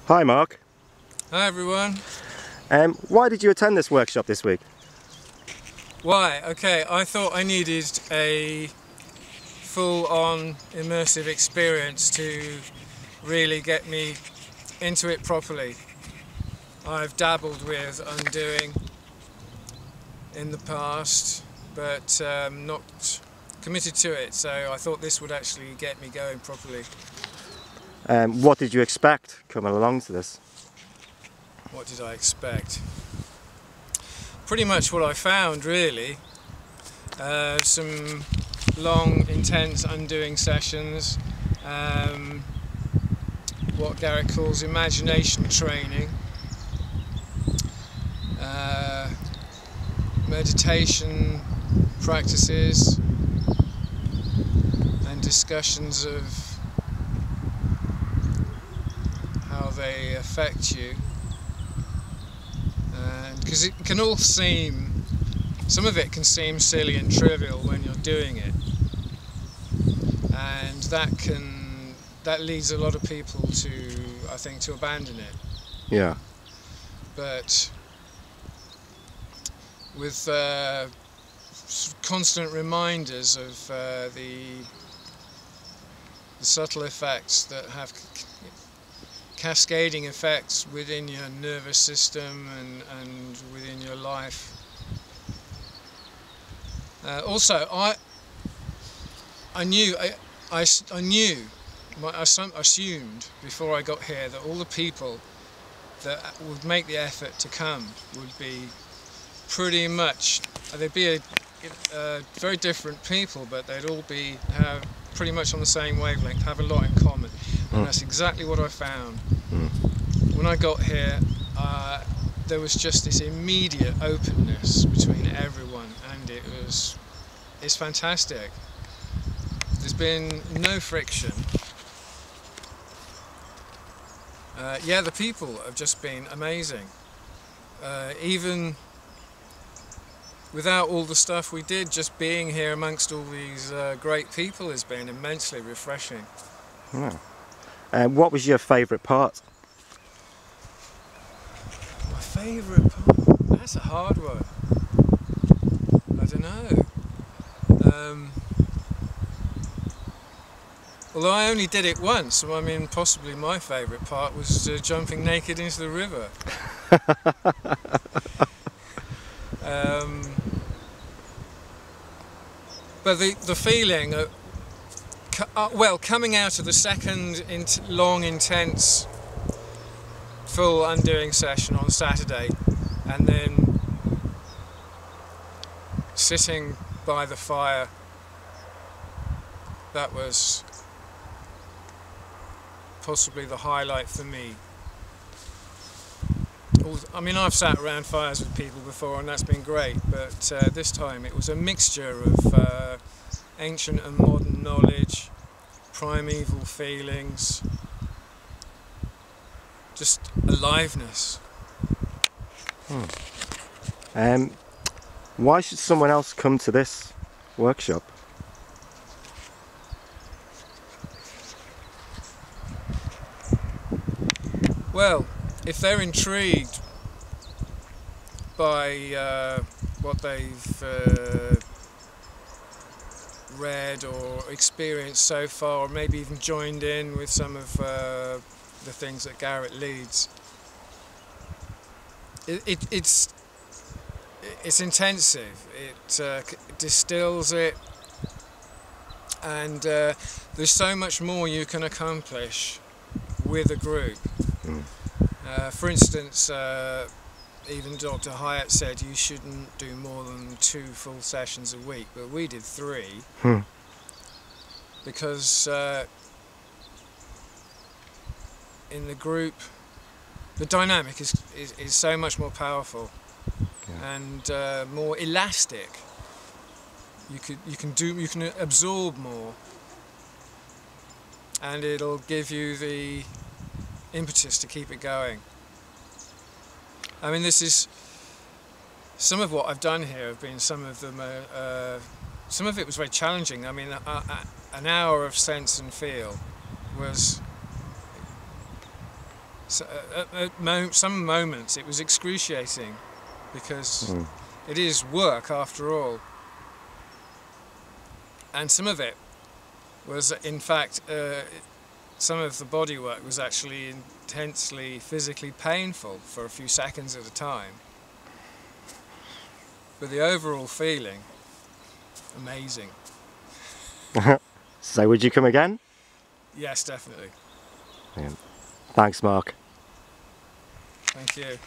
Hi Mark. Hi everyone. Why did you attend this workshop this week? Why? Okay, I thought I needed a full-on immersive experience to really get me into it properly. I've dabbled with undoing in the past, but not committed to it, so I thought this would actually get me going properly. What did you expect coming along to this? What did I expect? Pretty much what I found, really. Some long, intense undoing sessions, what Garrett calls imagination training, meditation practices, and discussions of how they affect you. And because it can all seem, some of it can seem silly and trivial when you're doing it, and that leads a lot of people to, I think, to abandon it. Yeah. But with constant reminders of the subtle effects that have cascading effects within your nervous system and within your life. Also, I assumed before I got here that all the people that would make the effort to come would be pretty much, they'd be very different people, but they'd all be pretty much on the same wavelength, have a lot in common. And that's exactly what I found. When I got here, there was just this immediate openness between everyone, and it's fantastic. There's been no friction. Yeah, the people have just been amazing. Even without all the stuff we did, just being here amongst all these great people has been immensely refreshing. Oh. What was your favourite part? My favourite part? That's a hard one. I don't know. Although I only did it once, so I mean, possibly my favourite part was jumping naked into the river. But the feeling, well, coming out of the second long, intense, full undoing session on Saturday, and then sitting by the fire, that was possibly the highlight for me. I mean, I've sat around fires with people before and that's been great, but this time it was a mixture of ancient and modern knowledge, primeval feelings, just aliveness. Why should someone else come to this workshop? Well, if they're intrigued by what they've read or experienced so far, or maybe even joined in with some of the things that Garrett leads, it's intensive. It distills it, and there's so much more you can accomplish with a group. For instance, even Dr. Hyatt said you shouldn't do more than 2 full sessions a week, but we did 3 because in the group the dynamic is so much more powerful and more elastic. You can absorb more, and it'll give you the impetus to keep it going. I mean, this is some of what I've done here. Have been some of them. Some of it was very challenging. I mean, an hour of sense and feel was So, some moments it was excruciating, because it is work after all. And some of it was, in fact, some of the body work was actually intensely physically painful for a few seconds at a time. But the overall feeling, amazing. So would you come again? Yes, definitely. Yeah. Thanks, Mark. Thank you.